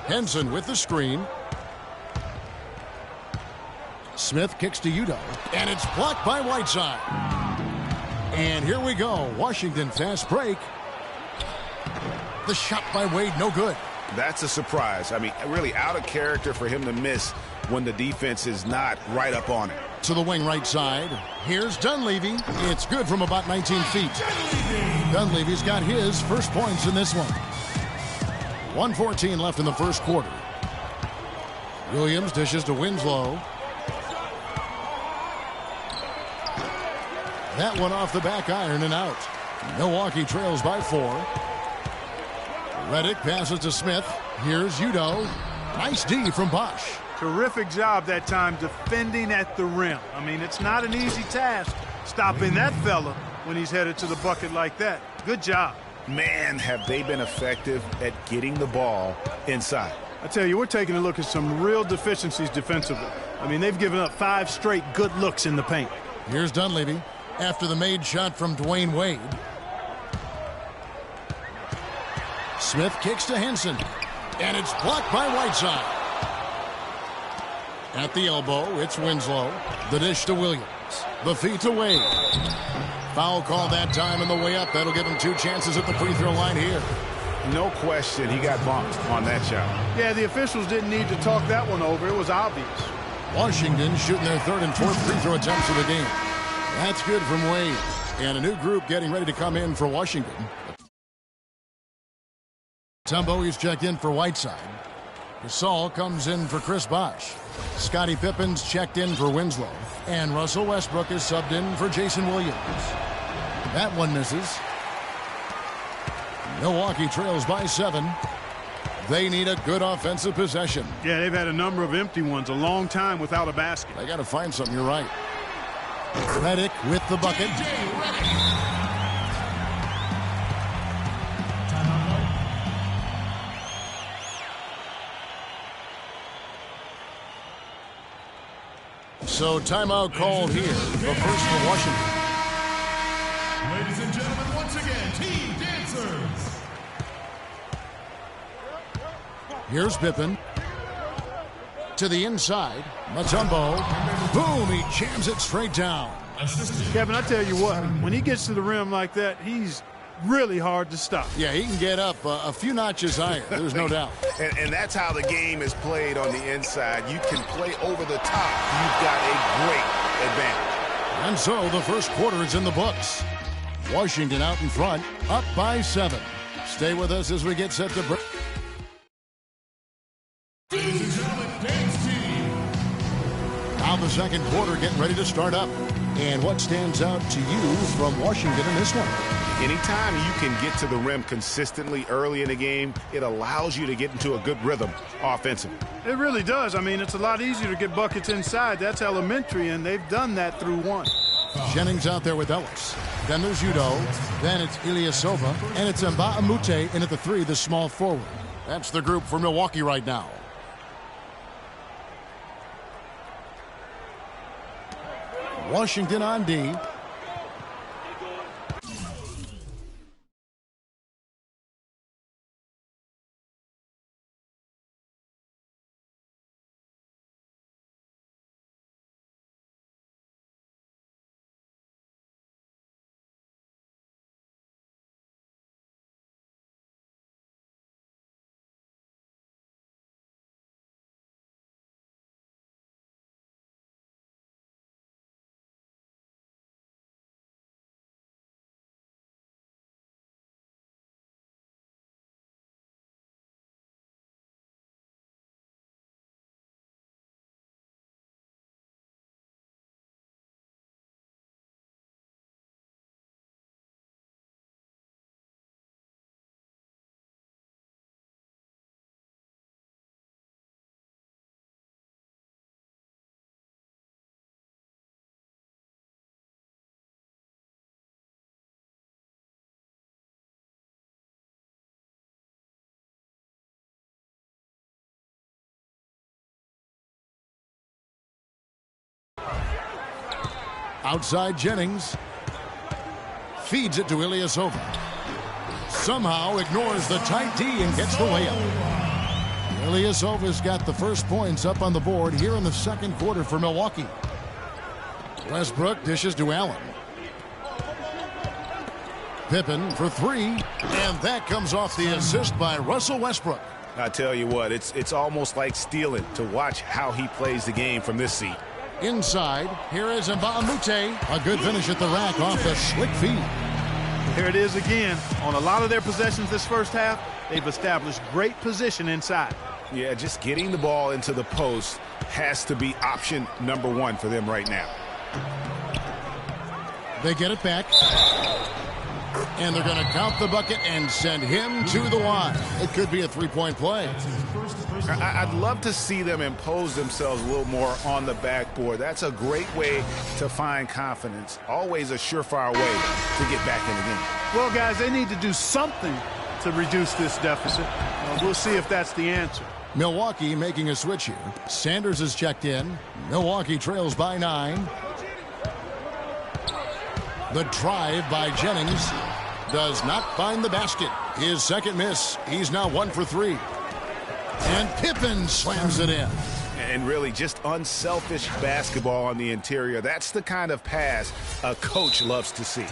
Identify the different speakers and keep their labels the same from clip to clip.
Speaker 1: Henson with the screen. Smith kicks to Udo, and it's blocked by Whiteside. And here we go. Washington fast break. The shot by Wade, no good.
Speaker 2: That's a surprise. I mean, really out of character for him to miss when the defense is not right up on it.
Speaker 1: To the wing right side. Here's Dunleavy. It's good from about 19 feet. Dunleavy's got his first points in this one. 1:14 left in the first quarter. Williams dishes to Winslow. That one off the back iron and out. Milwaukee trails by 4. Reddick passes to Smith. Here's Udo. Nice D from Bosch.
Speaker 3: Terrific job that time defending at the rim. I mean, it's not an easy task stopping that fella when he's headed to the bucket like that. Good job.
Speaker 2: Man, have they been effective at getting the ball inside.
Speaker 3: I tell you, we're taking a look at some real deficiencies defensively. I mean, they've given up 5 straight good looks in the paint.
Speaker 1: Here's Dunleavy after the made shot from Dwayne Wade. Smith kicks to Henson, and it's blocked by Whiteside. At the elbow, it's Winslow. The dish to Williams. The feed to Wade. Foul call that time on the way up. That'll give him 2 chances at the free throw line here.
Speaker 2: No question, he got bumped on that shot.
Speaker 3: Yeah, the officials didn't need to talk that one over. It was obvious.
Speaker 1: Washington shooting their 3rd and 4th free throw attempts of the game. That's good from Wade. And a new group getting ready to come in for Washington. Tumbo is checked in for Whiteside. Gasol comes in for Chris Bosh. Scottie Pippen's checked in for Winslow. And Russell Westbrook is subbed in for Jason Williams. That one misses. Milwaukee trails by 7. They need a good offensive possession.
Speaker 3: Yeah, they've had a number of empty ones, a long time without a basket.
Speaker 1: They got to find something, you're right. Reddick with the bucket. So timeout called here. The first for Washington.
Speaker 4: Ladies and gentlemen, once again, Team Dancers.
Speaker 1: Here's Pippen. To the inside. Mutombo. Boom, he jams it straight down.
Speaker 3: Kevin, I tell you what, when he gets to the rim like that, he's really hard to stop.
Speaker 1: Yeah, he can get up a few notches higher. There's no doubt.
Speaker 2: And that's how the game is played on the inside. You can play over the top. You've got a great advantage.
Speaker 1: And so the first quarter is in the books. Washington out in front, up by 7. Stay with us as we get set to break.
Speaker 4: Ladies and gentlemen, dance team.
Speaker 1: Now the second quarter getting ready to start up. And what stands out to you from Washington in this one?
Speaker 2: Anytime you can get to the rim consistently early in the game, it allows you to get into a good rhythm offensively.
Speaker 3: It really does. I mean, it's a lot easier to get buckets inside. That's elementary, and they've done that through 1.
Speaker 1: Jennings out there with Ellis. Then there's Udo. Then it's Ilyasova. And it's Mba Amute in at the 3, the small forward. That's the group for Milwaukee right now. Washington on D. Outside Jennings. Feeds it to Ilyasova. Somehow ignores the tight D and gets the layup. Ilyasova's got the first points up on the board here in the second quarter for Milwaukee. Westbrook dishes to Allen. Pippen for three, and that comes off the assist by Russell Westbrook.
Speaker 2: I tell you what, it's almost like stealing to watch how he plays the game from this seat.
Speaker 1: Inside, here is Mbamute. A good finish at the rack off the slick feed.
Speaker 3: Here it is again. On a lot of their possessions this first half, they've established great position inside.
Speaker 2: Yeah, just getting the ball into the post has to be option number one for them right now.
Speaker 1: They get it back. And they're going to count the bucket and send him to the line. It could be a three-point play.
Speaker 2: I'd love to see them impose themselves a little more on the backboard. That's a great way to find confidence. Always a surefire way to get back in the game.
Speaker 3: Well, guys, they need to do something to reduce this deficit. We'll see if that's the answer.
Speaker 1: Milwaukee making a switch here. Sanders is checked in. Milwaukee trails by 9. The drive by Jennings does not find the basket. His second miss. He's now 1 for 3. And Pippen slams it in.
Speaker 2: And really just unselfish basketball on the interior. That's the kind of pass a coach loves to see.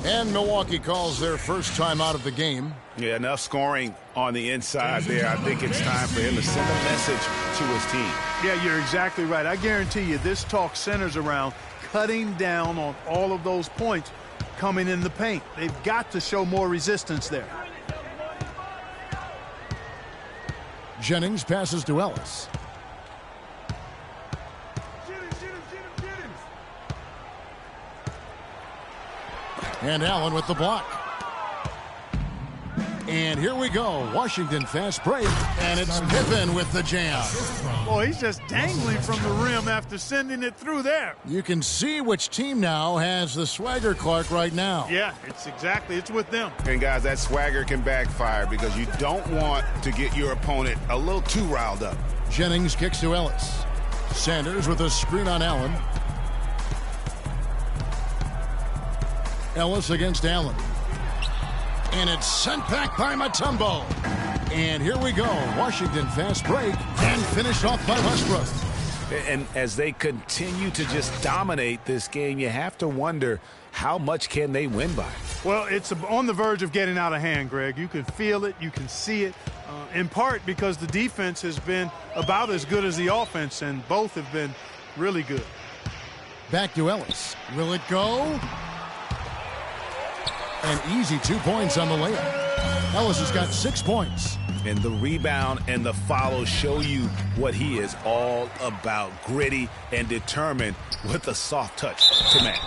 Speaker 1: And Milwaukee calls their first time out of the game.
Speaker 2: Yeah, enough scoring on the inside there. I think it's time for him to send a message to his team.
Speaker 3: Yeah, you're exactly right. I guarantee you this talk centers around cutting down on all of those points coming in the paint. They've got to show more resistance there.
Speaker 1: Jennings passes to Ellis. And Allen with the block. And here we go. Washington fast break. And it's Pippen with the jam.
Speaker 3: Boy, he's just dangling from the rim after sending it through there.
Speaker 1: You can see which team now has the swagger Clark right now.
Speaker 3: Yeah, it's with them.
Speaker 2: And guys, that swagger can backfire because you don't want to get your opponent a little too riled up.
Speaker 1: Jennings kicks to Ellis. Sanders with a screen on Allen. Ellis against Allen. And it's sent back by Mutombo. And here we go. Washington fast break and finished off by Westbrook.
Speaker 2: And as they continue to just dominate this game, you have to wonder how much can they win by?
Speaker 3: Well, it's on the verge of getting out of hand, Greg. You can feel it. You can see it. In part because the defense has been about as good as the offense, and both have been really good.
Speaker 1: Back to Ellis. Will it go? An easy 2 points on the layup. Ellis has got 6 points.
Speaker 2: And the rebound and the follow show you what he is all about. Gritty and determined with a soft touch to match.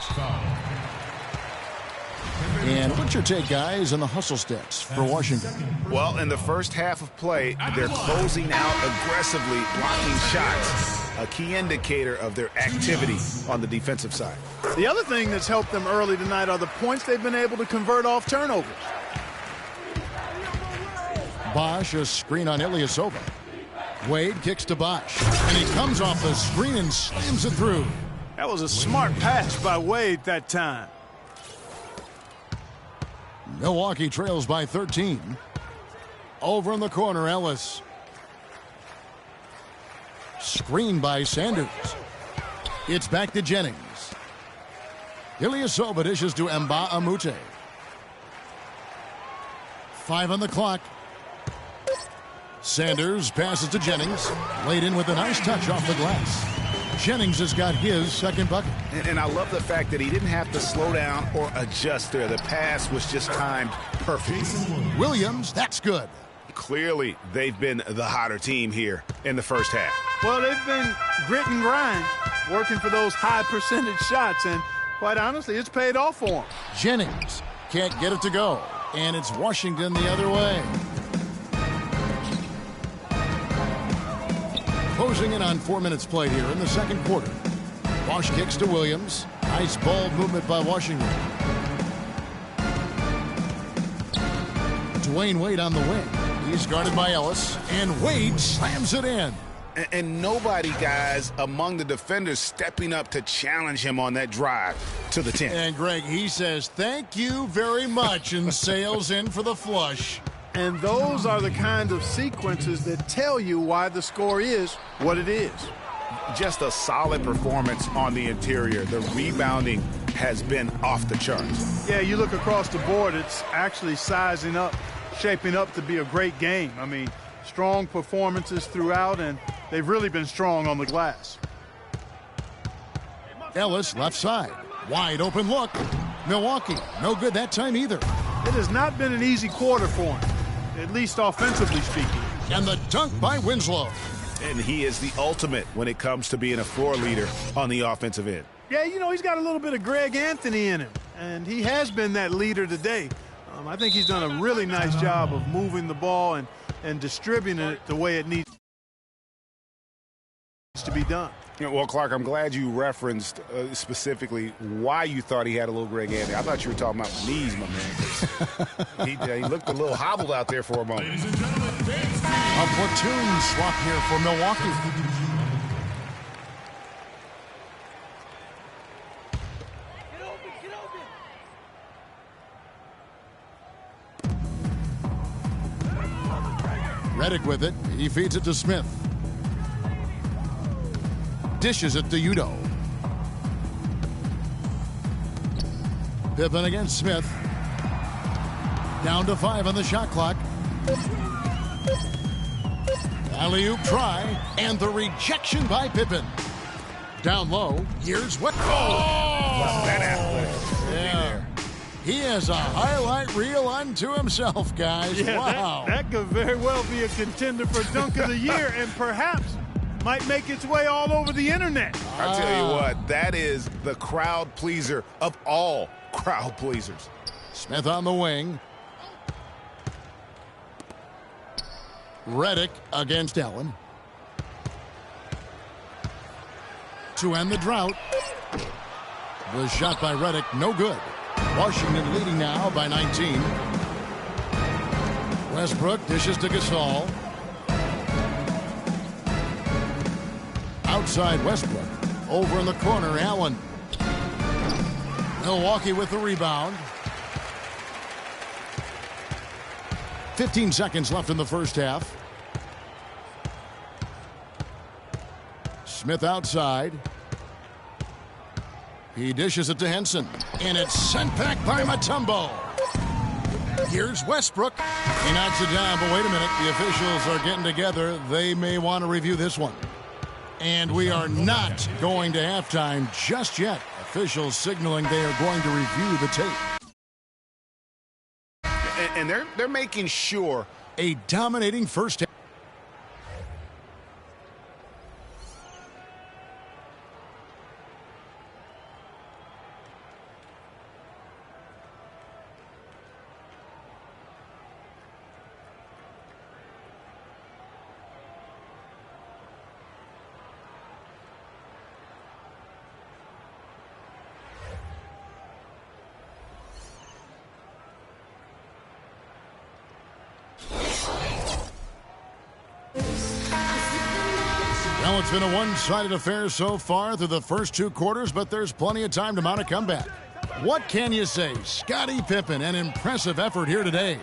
Speaker 1: And what's your take, guys, on the hustle stats for Washington?
Speaker 2: Well, in the first half of play, they're closing out aggressively, blocking shots. A key indicator of their activity on the defensive side.
Speaker 3: The other thing that's helped them early tonight are the points they've been able to convert off turnovers.
Speaker 1: Bosch, a screen on Ilyasova. Wade kicks to Bosch, and he comes off the screen and slams it through.
Speaker 3: That was a smart pass by Wade that time.
Speaker 1: Milwaukee trails by 13. Over in the corner, Ellis. Screen by Sanders. It's back to Jennings. Ilyasova dishes to Mbamute. 5 on the clock. Sanders passes to Jennings. Laid in with a nice touch off the glass. Jennings has got his second bucket.
Speaker 2: And I love the fact that he didn't have to slow down or adjust there. The pass was just timed perfectly.
Speaker 1: Williams, that's good.
Speaker 2: Clearly, they've been the hotter team here in the first half.
Speaker 3: Well, they've been grit and grind, working for those high percentage shots, and quite honestly, it's paid off for them.
Speaker 1: Jennings can't get it to go, and it's Washington the other way. Closing in on 4 minutes played here in the second quarter. Bosch kicks to Williams. Nice ball movement by Washington. Dwayne Wade on the wing. He's guarded by Ellis, and Wade slams it in.
Speaker 2: And nobody, guys, among the defenders stepping up to challenge him on that drive to the 10.
Speaker 1: And, Greg, he says, thank you very much, and sails in for the flush.
Speaker 3: And those are the kind of sequences that tell you why the score is what it is.
Speaker 2: Just a solid performance on the interior. The rebounding has been off the charts.
Speaker 3: Yeah, you look across the board, it's actually sizing up, shaping up to be a great game. I mean, strong performances throughout, and they've really been strong on the glass.
Speaker 1: Ellis, left side. Wide open look. Milwaukee, no good that time either.
Speaker 3: It has not been an easy quarter for him, at least offensively speaking.
Speaker 1: And the dunk by Winslow.
Speaker 2: And he is the ultimate when it comes to being a floor leader on the offensive end.
Speaker 3: Yeah, you know, he's got a little bit of Greg Anthony in him, and he has been that leader today. I think he's done a really nice job of moving the ball and distributing it the way it needs to be done.
Speaker 2: Well, Clark, I'm glad you referenced specifically why you thought he had a little Greg Anthony. I thought you were talking about the knees, my man. He looked a little hobbled out there for a moment.
Speaker 1: A platoon swap here for Milwaukee. Redick with it. He feeds it to Smith. Dishes it to Udo. Pippen against Smith. Down to 5 on the shot clock. Alley-oop try, and the rejection by Pippen. Down low, here's what.
Speaker 2: Oh! That athletic.
Speaker 1: Yeah. He has a highlight reel unto himself, guys.
Speaker 3: Yeah,
Speaker 1: wow.
Speaker 3: That could very well be a contender for Dunk of the Year, and perhaps might make its way all over the internet.
Speaker 2: I tell you what, that is the crowd pleaser of all crowd pleasers.
Speaker 1: Smith on the wing. Redick against Allen. To end the drought. The shot by Redick, no good. Washington leading now by 19. Westbrook dishes to Gasol. Outside Westbrook. Over in the corner, Allen. Milwaukee with the rebound. 15 seconds left in the first half. Smith outside. He dishes it to Henson. And it's sent back by Mutombo. Here's Westbrook. He knocks it down, but wait a minute. The officials are getting together. They may want to review this one. And we are not going to halftime just yet. Officials signaling they are going to review the tape.
Speaker 2: And they're making sure.
Speaker 1: A dominating first half. Well, it's been a one-sided affair so far through the first 2 quarters, but there's plenty of time to mount a comeback. What can you say? Scottie Pippen, an impressive effort here today.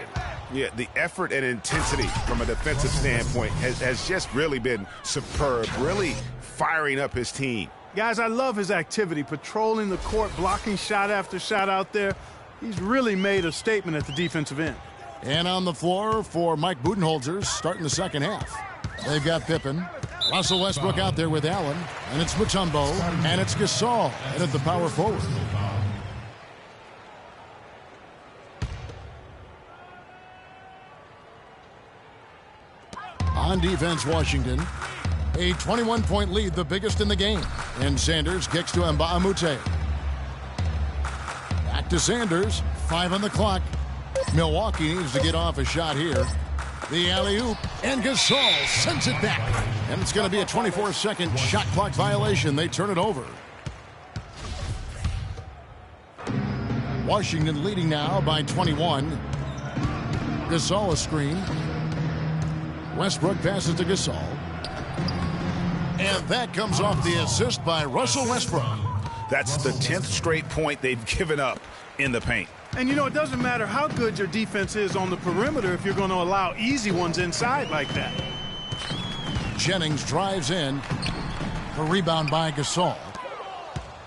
Speaker 2: Yeah, the effort and intensity from a defensive standpoint has just really been superb, really firing up his team.
Speaker 3: Guys, I love his activity, patrolling the court, blocking shot after shot out there. He's really made a statement at the defensive end.
Speaker 1: And on the floor for Mike Budenholzer, starting the second half. They've got Pippen. Russell Westbrook out there with Allen. And it's Mutombo. And it's Gasol at the power forward. On defense, Washington. A 21-point lead, the biggest in the game. And Sanders kicks to Mbamute. Back to Sanders. 5 on the clock. Milwaukee needs to get off a shot here. The alley-oop, and Gasol sends it back. And it's going to be a 24-second shot clock violation. They turn it over. Washington leading now by 21. Gasol a screen. Westbrook passes to Gasol. And that comes off the assist by Russell Westbrook.
Speaker 2: That's the 10th straight point they've given up in the paint.
Speaker 3: And, you know, it doesn't matter how good your defense is on the perimeter if you're going to allow easy ones inside like that.
Speaker 1: Jennings drives in. A rebound by Gasol.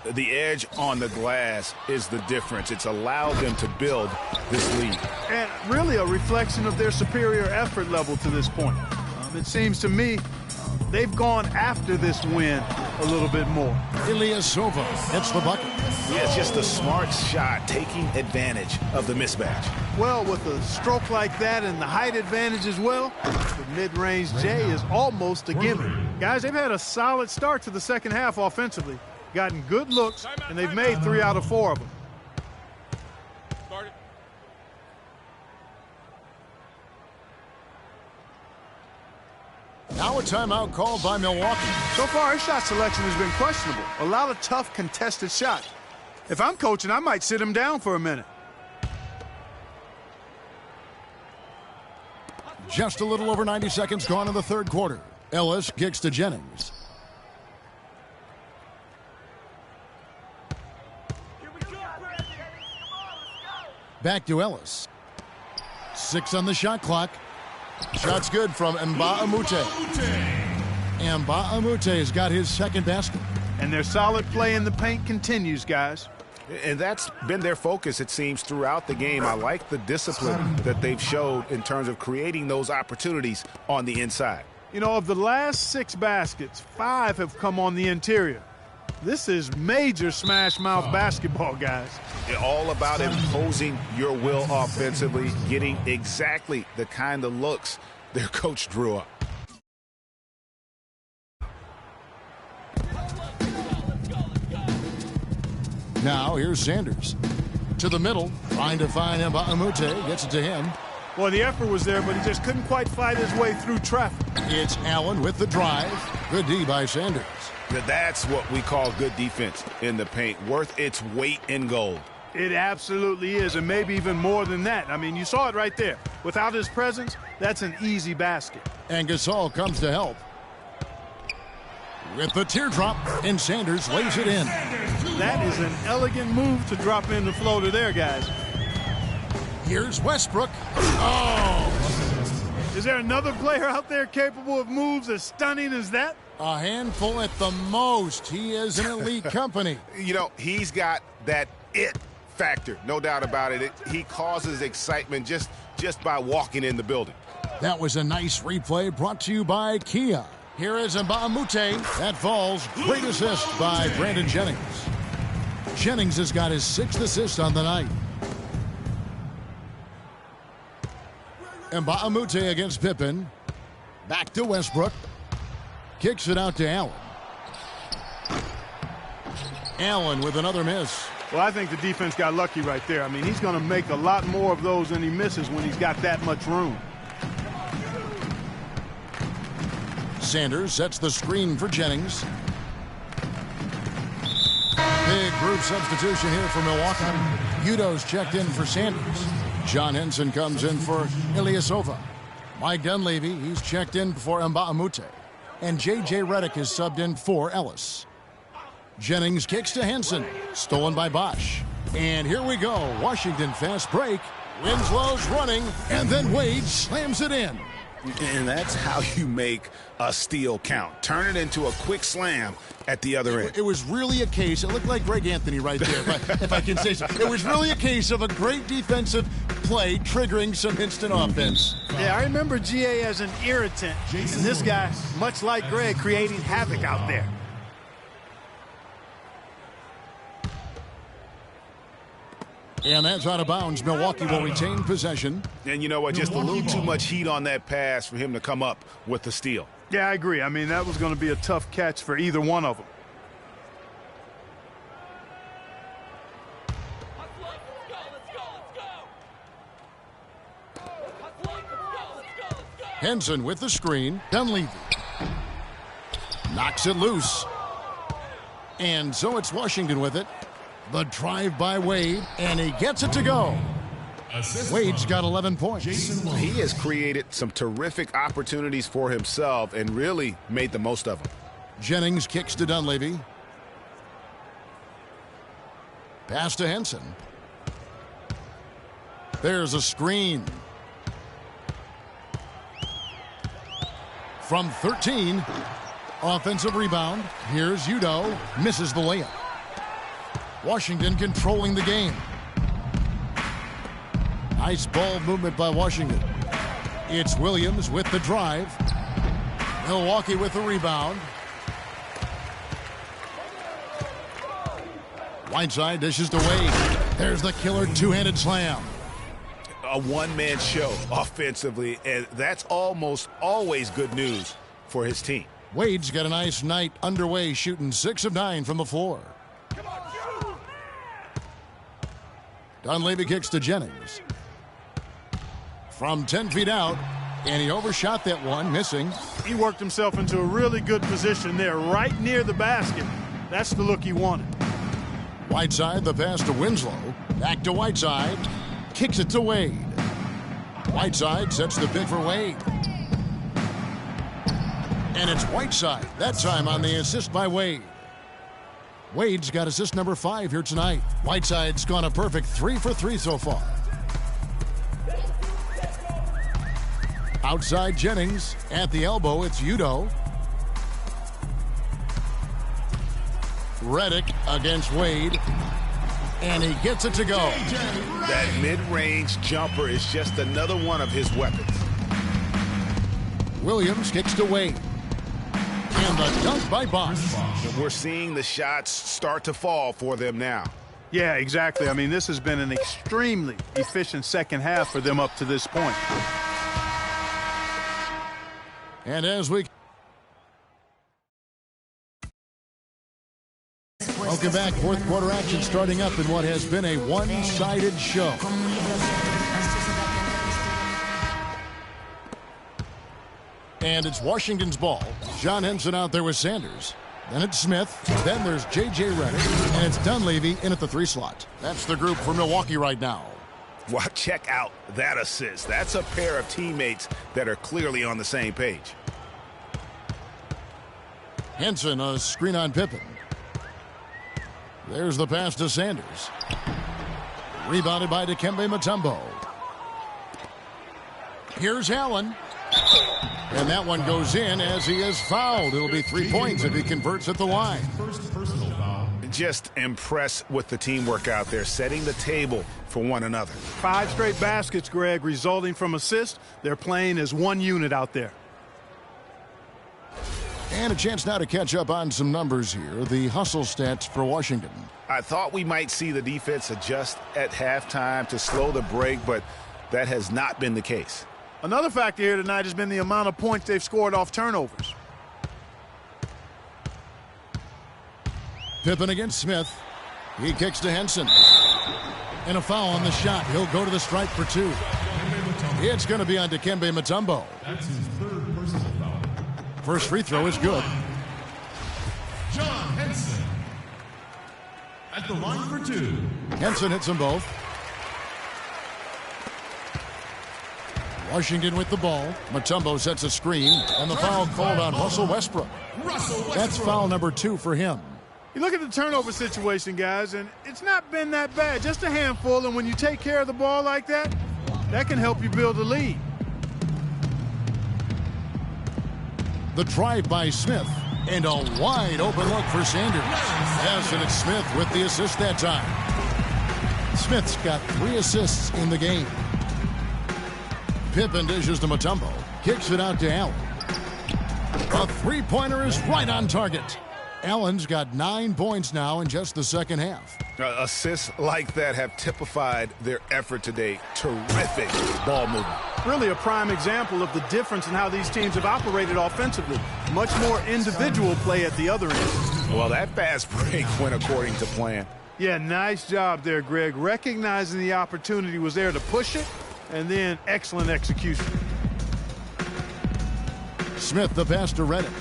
Speaker 2: The edge on the glass is the difference. It's allowed them to build this lead.
Speaker 3: And really a reflection of their superior effort level to this point. It seems to me they've gone after this win a little bit more.
Speaker 1: Ilyasova hits the bucket.
Speaker 2: Yeah, it's just a smart shot, taking advantage of the mismatch.
Speaker 3: Well, with a stroke like that and the height advantage as well, the mid-range J is almost a gimme. Guys, they've had a solid start to the second half offensively. Gotten good looks, and they've made 3 out of 4 of them.
Speaker 1: Now a timeout called by Milwaukee.
Speaker 3: So far, his shot selection has been questionable. A lot of tough, contested shots. If I'm coaching, I might sit him down for a minute.
Speaker 1: Just a little over 90 seconds gone in the third quarter. Ellis kicks to Jennings. Back to Ellis. 6 on the shot clock. Shot's good from Mbah-a-Moute. Mbah-a-Moute has got his second basket.
Speaker 3: And their solid play in the paint continues, guys.
Speaker 2: And that's been their focus, it seems, throughout the game. I like the discipline that they've showed in terms of creating those opportunities on the inside.
Speaker 3: You know, of the last 6 baskets, 5 have come on the interior. This is major smash mouth basketball, guys.
Speaker 2: All about imposing your will offensively, getting exactly the kind of looks their coach drew up.
Speaker 1: Now here's Sanders. To the middle, trying to find Mbah-a-Moute, gets it to him.
Speaker 3: Well, the effort was there, but he just couldn't quite fight his way through traffic.
Speaker 1: It's Allen with the drive. Good D by Sanders.
Speaker 2: That's what we call good defense in the paint, worth its weight in gold.
Speaker 3: It absolutely is, and maybe even more than that. I mean, you saw it right there. Without his presence, that's an easy basket.
Speaker 1: And Gasol comes to help. With the teardrop, and Sanders lays it in.
Speaker 3: That is an elegant move to drop in the floater there, guys.
Speaker 1: Here's Westbrook. Oh!
Speaker 3: Is there another player out there capable of moves as stunning as that?
Speaker 1: A handful at the most. He is an elite company.
Speaker 2: You know, he's got that it factor, no doubt about it. He causes excitement just by walking in the building.
Speaker 1: That was a nice replay brought to you by Kia. Here is Mbah-a-Moute. That falls. Great assist by Brandon Jennings. Jennings has got his 6th assist on the night. Mbah-a-Moute against Pippen. Back to Westbrook. Kicks it out to Allen. Allen with another miss.
Speaker 3: Well, I think the defense got lucky right there. I mean, he's going to make a lot more of those than he misses when he's got that much room.
Speaker 1: Sanders sets the screen for Jennings. Big group substitution here for Milwaukee. Udo's checked in for Sanders. John Henson comes in for Ilyasova. Mike Dunleavy, he's checked in for Mbah-a-Moute. And J.J. Redick is subbed in for Ellis. Jennings kicks to Henson. Stolen by Bosch. And here we go. Washington fast break. Winslow's running. And then Wade slams it in.
Speaker 2: And that's how you make a steal count. Turn it into a quick slam at the other end.
Speaker 1: It was really a case. It looked like Greg Anthony right there, if I can say so. It was really a case of a great defensive play triggering some instant offense.
Speaker 3: Yeah, I remember GA as an irritant. And this guy, much like Greg, creating havoc out there.
Speaker 1: And that's out of bounds. Milwaukee will retain possession.
Speaker 2: And you know what? Just a little too much heat on that pass for him to come up with the steal.
Speaker 3: Yeah, I agree. I mean, that was going to be a tough catch for either one of them.
Speaker 1: Henson with the screen. Dunleavy knocks it loose. And so it's Washington with it. The drive by Wade, and he gets it to go. Wade's got 11 points.
Speaker 2: He has created some terrific opportunities for himself and really made the most of them.
Speaker 1: Jennings kicks to Dunleavy. Pass to Henson. There's a screen. From 13, offensive rebound. Here's Udo. Misses the layup. Washington controlling the game. Nice ball movement by Washington. It's Williams with the drive. Milwaukee with the rebound. Whiteside dishes to Wade. There's the killer two-handed slam.
Speaker 2: A one-man show offensively, and that's almost always good news for his team.
Speaker 1: Wade's got a nice night underway, shooting 6 of 9 from the floor. Dunleavy kicks to Jennings. From 10 feet out, and he overshot that one, missing.
Speaker 3: He worked himself into a really good position there, right near the basket. That's the look he wanted.
Speaker 1: Whiteside, the pass to Winslow. Back to Whiteside. Kicks it to Wade. Whiteside sets the pick for Wade. And it's Whiteside, that time on the assist by Wade. Wade's got assist number 5 here tonight. Whiteside's gone a perfect 3 for 3 so far. Outside Jennings. At the elbow, it's Udo. Redick against Wade. And he gets it to go.
Speaker 2: That mid-range jumper is just another one of his weapons.
Speaker 1: Williams kicks to Wade. And the dunk by Bosch.
Speaker 2: We're seeing the shots start to fall for them now.
Speaker 3: Yeah, exactly. I mean, this has been an extremely efficient second half for them up to this point.
Speaker 1: And as we welcome back, fourth quarter action starting up in what has been a one-sided show. And it's Washington's ball. John Henson out there with Sanders. Then it's Smith. Then there's J.J. Redick. And it's Dunleavy in at the 3 slot. That's the group for Milwaukee right now.
Speaker 2: Well, check out that assist. That's a pair of teammates that are clearly on the same page.
Speaker 1: Henson, a screen on Pippen. There's the pass to Sanders. Rebounded by Dikembe Mutombo. Here's Allen. And that one goes in as he is fouled. It'll be 3 points if he converts at the line.
Speaker 4: First personal foul.
Speaker 2: Just impressed with the teamwork out there, setting the table for one another.
Speaker 3: 5 straight baskets, Greg, resulting from assists. They're playing as one unit out there.
Speaker 1: And a chance now to catch up on some numbers here. The hustle stats for Washington.
Speaker 2: I thought we might see the defense adjust at halftime to slow the break, but that has not been the case.
Speaker 3: Another factor here tonight has been the amount of points they've scored off turnovers.
Speaker 1: Pippen against Smith. He kicks to Henson. And a foul on the shot. He'll go to the stripe for 2. It's going to be on Dikembe Mutombo.
Speaker 4: That's his 3rd personal foul.
Speaker 1: First free throw is good.
Speaker 4: John Henson at the line for 2.
Speaker 1: Henson hits them both. Washington with the ball. Mutombo sets a screen, and the foul called on Russell Westbrook. That's foul number 2 for him.
Speaker 3: You look at the turnover situation, guys, and it's not been that bad. Just a handful, and when you take care of the ball like that, that can help you build a lead.
Speaker 1: The drive by Smith, and a wide open look for Sanders. Yes, and it's Smith with the assist that time. Smith's got 3 assists in the game. Pippen dishes to Mutombo. Kicks it out to Allen. A three-pointer is right on target. Allen's got 9 points now in just the second half.
Speaker 2: Assists like that have typified their effort today. Terrific ball movement.
Speaker 3: Really a prime example of the difference in how these teams have operated offensively. Much more individual play at the other end.
Speaker 2: Well, that fast break went according to plan.
Speaker 3: Yeah, nice job there, Greg. Recognizing the opportunity was there to push it, and then excellent execution.
Speaker 1: Smith, the pass to Redick.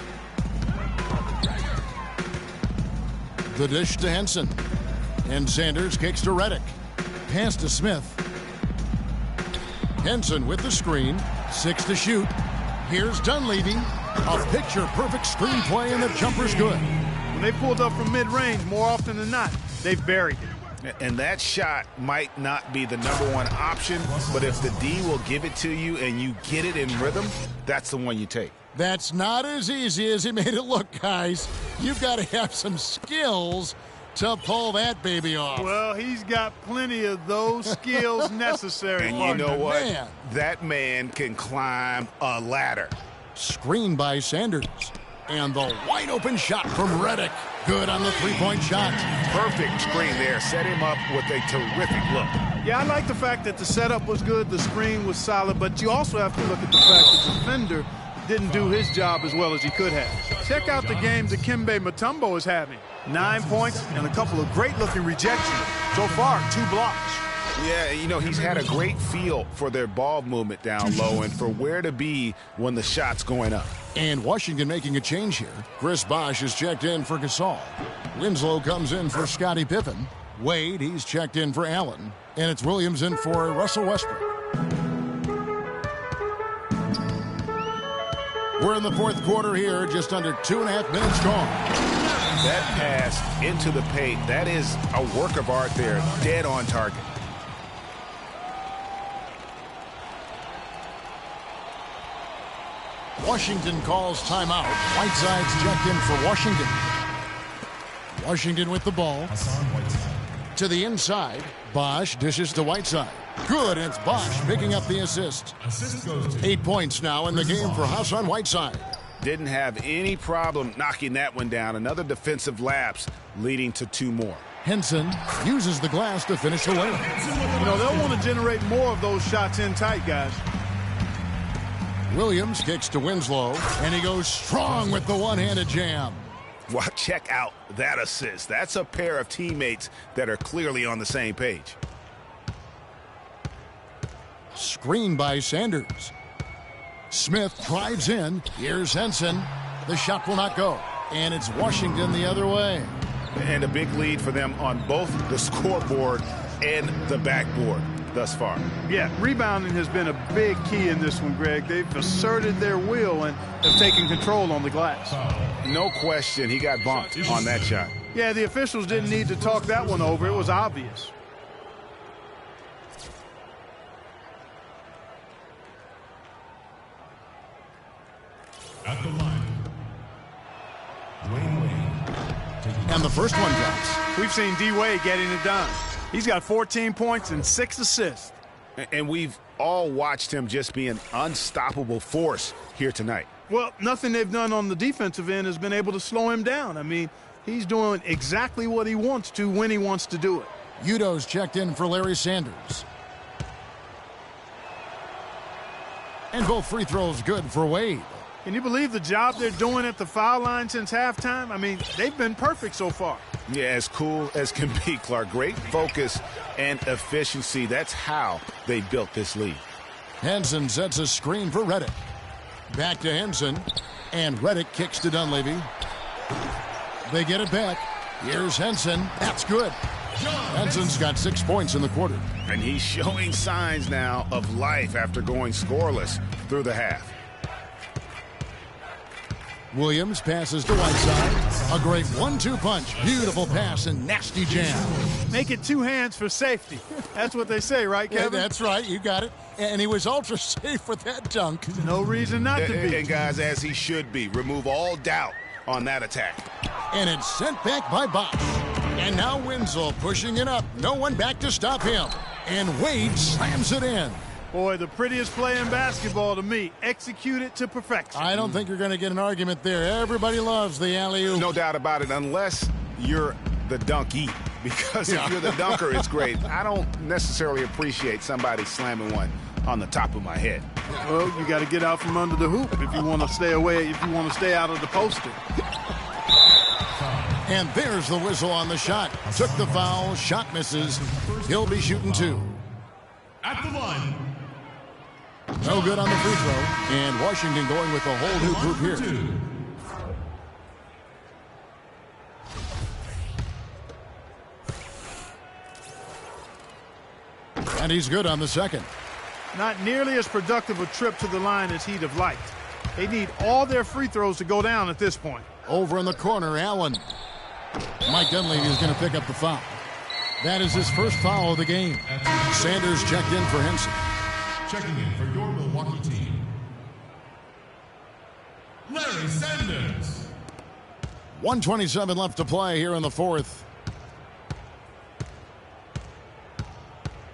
Speaker 1: The dish to Henson. And Sanders kicks to Redick. Pass to Smith. Henson with the screen. 6 to shoot. Here's Dunleavy. A picture-perfect screenplay, and the jumper's good.
Speaker 3: When they pulled up from mid-range, more often than not, they've buried it.
Speaker 2: And that shot might not be the #1 option, but if the D will give it to you and you get it in rhythm, that's the one you take.
Speaker 1: That's not as easy as he made it look, guys. You've got to have some skills to pull that baby off.
Speaker 3: Well, he's got plenty of those skills necessary.
Speaker 2: And you know what?
Speaker 1: Man.
Speaker 2: That man can climb a ladder.
Speaker 1: Screen by Sanders. And the wide open shot from Redick. Good on the three-point shot.
Speaker 2: Perfect screen there. Set him up with a terrific look.
Speaker 3: Yeah, I like the fact that the setup was good, the screen was solid, but you also have to look at the fact that the defender didn't do his job as well as he could have. Check out the game Dikembe Mutombo is having. 9 points and a couple of great-looking rejections. So far, 2 blocks.
Speaker 2: Yeah, you know, he's had a great feel for their ball movement down low and for where to be when the shot's going up.
Speaker 1: And Washington making a change here. Chris Bosh is checked in for Gasol. Winslow comes in for Scottie Pippen. Wade, he's checked in for Allen. And it's Williams in for Russell Westbrook. We're in the fourth quarter here, just under 2.5 minutes gone.
Speaker 2: That pass into the paint, that is a work of art there, dead on target.
Speaker 1: Washington calls timeout. Whiteside's checked in for Washington. Washington with the ball. To the inside. Bosh dishes to Whiteside. Good, and it's Bosh picking up the assist. 8 points now in the game for Hassan Whiteside.
Speaker 2: Didn't have any problem knocking that one down. Another defensive lapse leading to 2 more.
Speaker 1: Henson uses the glass to finish the layup.
Speaker 3: You know, they'll want to generate more of those shots in tight, guys.
Speaker 1: Williams kicks to Winslow, and he goes strong with the one-handed jam.
Speaker 2: Well, check out that assist. That's a pair of teammates that are clearly on the same page.
Speaker 1: Screen by Sanders. Smith drives in. Here's Henson. The shot will not go. And it's Washington the other way.
Speaker 2: And a big lead for them on both the scoreboard and the backboard thus far.
Speaker 3: Yeah, rebounding has been a big key in this one, Greg. They've asserted their will and have taken control on the glass.
Speaker 2: No question, he got bumped on that shot.
Speaker 3: Yeah, the officials didn't need to talk that one over. It was obvious.
Speaker 4: At the line, Wayne.
Speaker 1: And the first one drops.
Speaker 3: We've seen D-Wade getting it done. He's got 14 points and 6 assists.
Speaker 2: And we've all watched him just be an unstoppable force here tonight.
Speaker 3: Well, nothing they've done on the defensive end has been able to slow him down. I mean, he's doing exactly what he wants to when he wants to do it.
Speaker 1: Udo's checked in for Larry Sanders. And both free throws good for Wade.
Speaker 3: Can you believe the job they're doing at the foul line since halftime? I mean, they've been perfect so far.
Speaker 2: Yeah, as cool as can be, Clark. Great focus and efficiency. That's how they built this lead.
Speaker 1: Henson sets a screen for Redick. Back to Henson. And Redick kicks to Dunleavy. They get it back. Here's Henson. That's good. Henson's got 6 points in the quarter.
Speaker 2: And he's showing signs now of life after going scoreless through the half.
Speaker 1: Williams passes to Whiteside. A great 1-2 punch. Beautiful pass and nasty jam.
Speaker 3: Make it 2 hands for safety. That's what they say, right, Kevin?
Speaker 1: Yeah, that's right. You got it. And he was ultra safe with that dunk.
Speaker 3: No reason not to be.
Speaker 2: And guys, as he should be. Remove all doubt on that attack.
Speaker 1: And it's sent back by Bosh. And now Winslow pushing it up. No one back to stop him. And Wade slams it in.
Speaker 3: Boy, the prettiest play in basketball to me. Execute it to perfection.
Speaker 1: I don't think you're going to get an argument there. Everybody loves the alley-oop.
Speaker 2: No doubt about it, unless you're the donkey. Because if you're the dunker, it's great. I don't necessarily appreciate somebody slamming one on the top of my head.
Speaker 3: Well, you got to get out from under the hoop if you want to stay away, if you want to stay out of the poster.
Speaker 1: And there's the whistle on the shot. Took the foul, shot misses. He'll be shooting 2.
Speaker 4: At the line.
Speaker 1: No good on the free throw. And Washington going with a whole new group here. And he's good on the second.
Speaker 3: Not nearly as productive a trip to the line as he'd have liked. They need all their free throws to go down at this point.
Speaker 1: Over in the corner, Allen. Mike Dunleavy is going to pick up the foul. That is his first foul of the game. Sanders checked in for Henson.
Speaker 4: Checking in for your Milwaukee team, Larry Sanders.
Speaker 1: 1:27 left to play here in the fourth.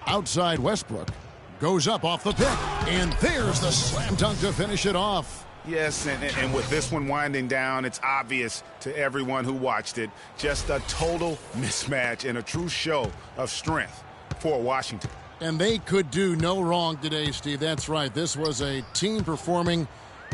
Speaker 1: Outside Westbrook. Goes up off the pick. And there's the slam dunk to finish it off.
Speaker 2: Yes, and with this one winding down, it's obvious to everyone who watched it. Just a total mismatch and a true show of strength for Washington.
Speaker 1: And they could do no wrong today, Steve. That's right. This was a team performing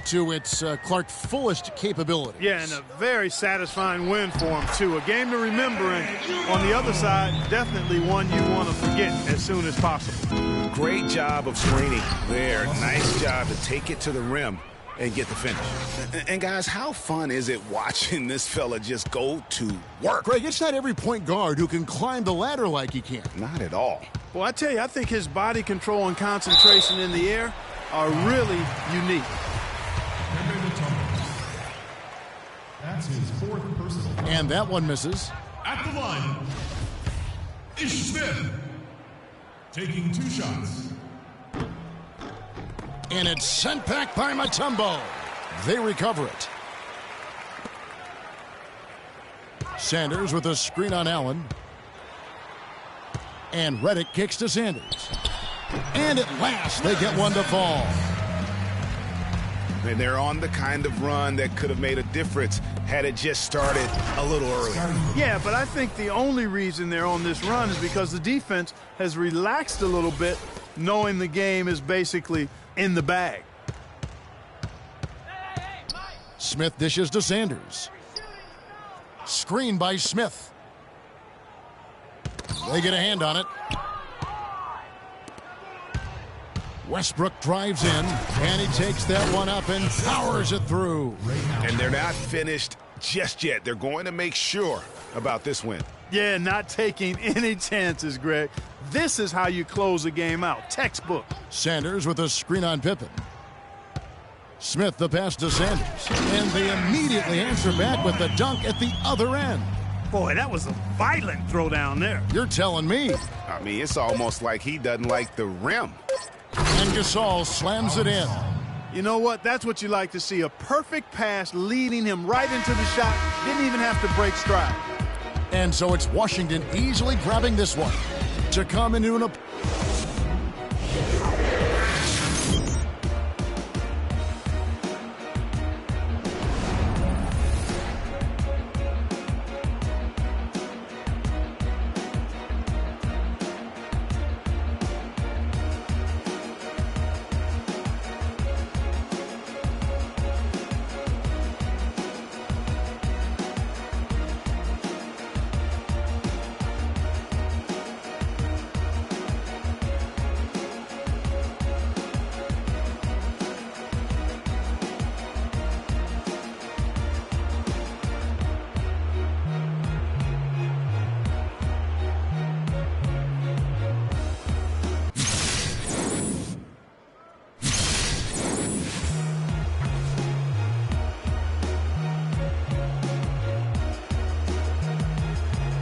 Speaker 1: to its Clark fullest capabilities.
Speaker 3: Yeah, and a very satisfying win for them, too. A game to remember, and on the other side, definitely one you want to forget as soon as possible.
Speaker 2: Great job of screening there. Nice job to take it to the rim and get the finish. And guys, how fun is it watching this fella just go to work?
Speaker 1: Greg, it's not every point guard who can climb the ladder like he can.
Speaker 2: Not at all.
Speaker 3: Well, I tell you, I think his body control and concentration in the air are really unique.
Speaker 4: That's his fourth personal foul.
Speaker 1: And that one misses.
Speaker 4: At the line, Ish Smith. Taking 2 shots.
Speaker 1: And it's sent back by Mutombo. They recover it. Sanders with a screen on Allen. And Reddick kicks to Sanders. And at last, they get one to fall.
Speaker 2: And they're on the kind of run that could have made a difference had it just started a little earlier.
Speaker 3: Yeah, but I think the only reason they're on this run is because the defense has relaxed a little bit, knowing the game is basically in the bag.
Speaker 1: Smith dishes to Sanders. Screen by Smith. They get a hand on it. Westbrook drives in, and he takes that one up and powers it through.
Speaker 2: And they're not finished just yet. They're going to make sure about this win.
Speaker 3: Yeah, not taking any chances, Greg. This is how you close a game out. Textbook.
Speaker 1: Sanders with a screen on Pippen. Smith the pass to Sanders. And they immediately answer back with the dunk at the other end.
Speaker 3: Boy, that was a violent throw down there.
Speaker 1: You're telling me.
Speaker 2: I mean, it's almost like he doesn't like the rim.
Speaker 1: And Gasol slams it in.
Speaker 3: You know what? That's what you like to see. A perfect pass leading him right into the shot. Didn't even have to break stride.
Speaker 1: And so it's Washington easily grabbing this one to come into an